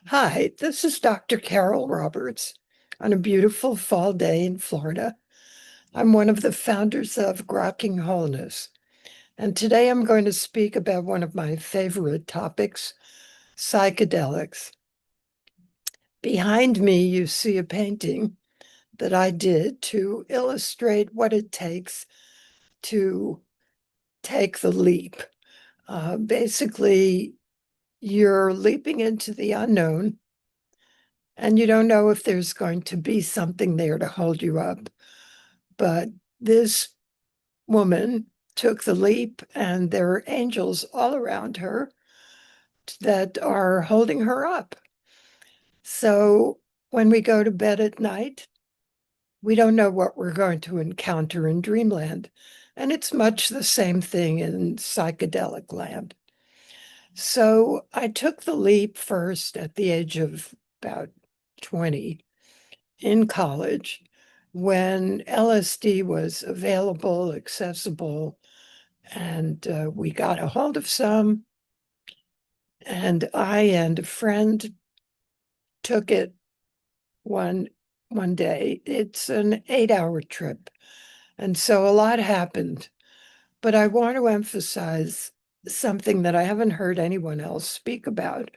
Hi, this is Dr. Carol Roberts on a beautiful fall day in Florida. I'm one of the founders of Grokking Wholeness, and today I'm going to speak about one of my favorite topics, psychedelics. Behind me, you see a painting that I did to illustrate what it takes to take the leap. Basically, you're leaping into the unknown and you don't know if there's going to be something there to hold you up. But this woman took the leap, and there are angels all around her that are holding her up. So when we go to bed at night, we don't know what we're going to encounter in dreamland. And it's much the same thing in psychedelic land. So I took the leap first at the age of about 20 in college when LSD was available, accessible, and we got a hold of some. And I and a friend took it one one day. It's an 8-hour trip, and so a lot happened. But I want to emphasize something that I haven't heard anyone else speak about,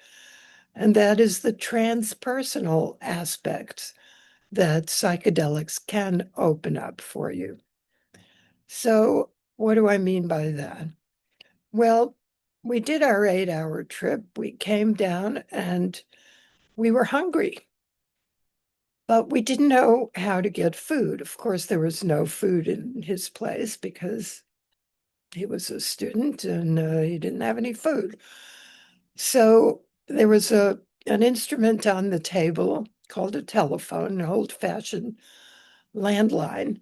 and that is the transpersonal aspects that psychedelics can open up for you. So, what do I mean by that? Well, we did our 8-hour trip. We came down and we were hungry, but we didn't know how to get food. Of course, there was no food in his place because he was a student and he didn't have any food. So there was an instrument on the table called a telephone, an old-fashioned landline.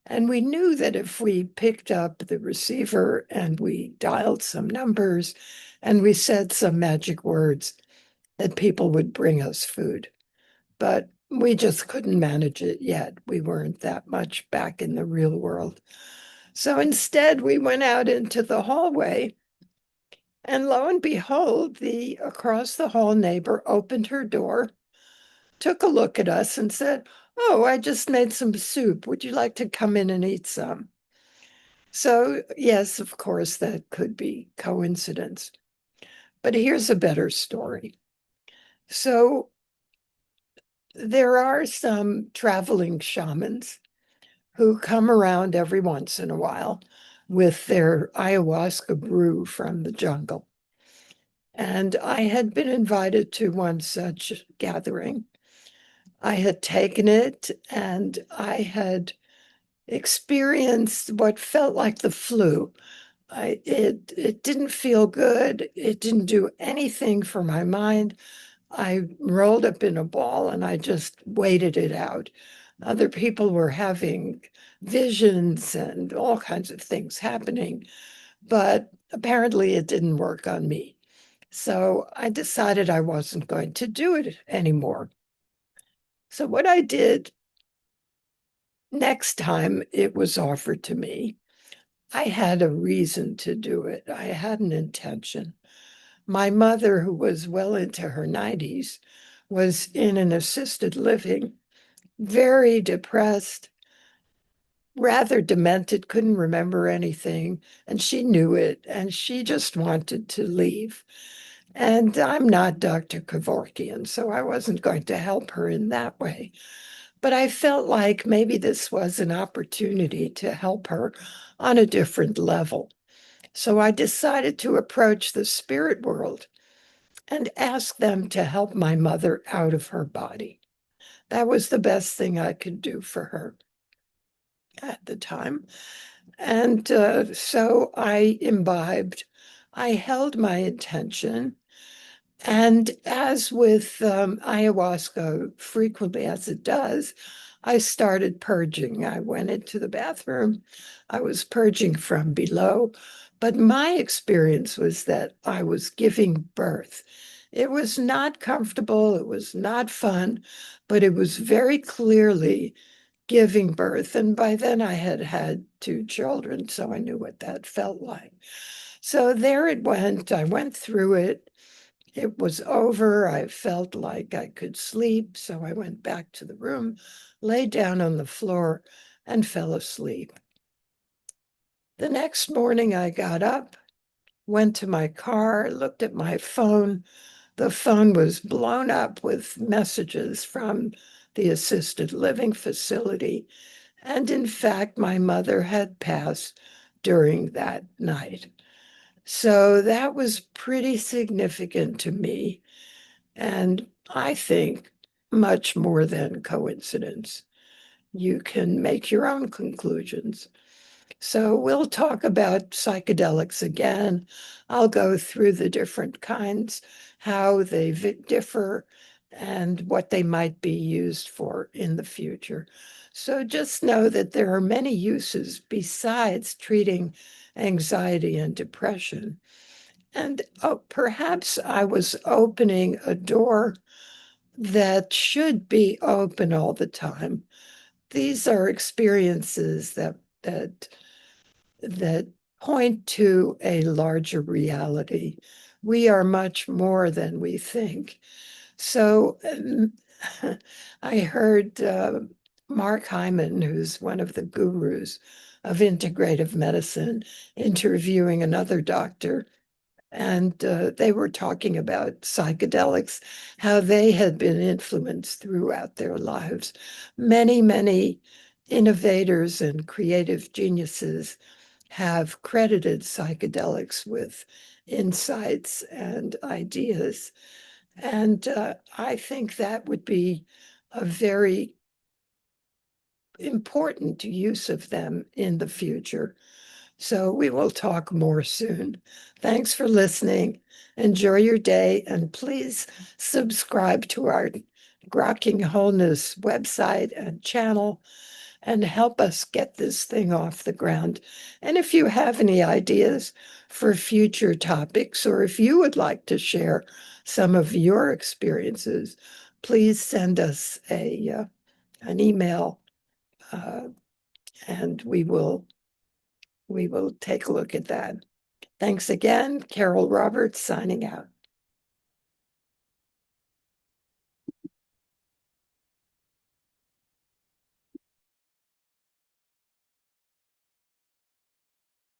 And we knew that if we picked up the receiver and we dialed some numbers and we said some magic words, that people would bring us food. But we just couldn't manage it yet. We weren't that much back in the real world. So instead, we went out into the hallway, and lo and behold, the across the hall neighbor opened her door, took a look at us, and said, "Oh, I just made some soup. Would you like to come in and eat some?" So, yes, of course, that could be coincidence. But here's a better story. So, there are some traveling shamans who come around every once in a while with their ayahuasca brew from the jungle. And I had been invited to one such gathering. I had taken it and I had experienced what felt like the flu. It didn't feel good. It didn't do anything for my mind. I rolled up in a ball and I just waited it out. Other people were having visions and all kinds of things happening, but apparently it didn't work on me. So I decided I wasn't going to do it anymore. So what I did next time it was offered to me, I had a reason to do it. I had an intention. My mother, who was well into her 90s, was in an assisted living, very depressed, rather demented, couldn't remember anything, and she knew it, and she just wanted to leave. And I'm not Dr. Kevorkian, so I wasn't going to help her in that way. But I felt like maybe this was an opportunity to help her on a different level. So I decided to approach the spirit world and ask them to help my mother out of her body. That was the best thing I could do for her at the time. And so I imbibed, I held my intention. And as with ayahuasca, frequently as it does, I started purging. I went into the bathroom. I was purging from below. But my experience was that I was giving birth. It was not comfortable. It was not fun, but it was very clearly giving birth. And by then I had had two children, so I knew what that felt like. So there it went. I went through it. it was over. I felt like I could sleep, so I went back to the room, lay down on the floor, and fell asleep. The next morning, I got up, went to my car, looked at my phone. The phone was blown up with messages from the assisted living facility. And in fact, my mother had passed during that night. So that was pretty significant to me. And I think much more than coincidence. You can make your own conclusions. So we'll talk about psychedelics again. I'll go through the different kinds, how they differ, and what they might be used for in the future. So just know that there are many uses besides treating anxiety and depression. And oh, perhaps I was opening a door that should be open all the time. These are experiences that that point to a larger reality. We are much more than we think. So I heard Mark Hyman, who's one of the gurus of integrative medicine, interviewing another doctor, and they were talking about psychedelics, how they had been influenced throughout their lives. Many, many innovators and creative geniuses have credited psychedelics with insights and ideas. And I think that would be a very important use of them in the future. So we will talk more soon. Thanks for listening. Enjoy your day, and please subscribe to our Grokking Wholeness website and channel and help us get this thing off the ground. And if you have any ideas for future topics, or if you would like to share some of your experiences, please send us an email, uh, and we will take a look at that. Thanks again. Carol Roberts signing out.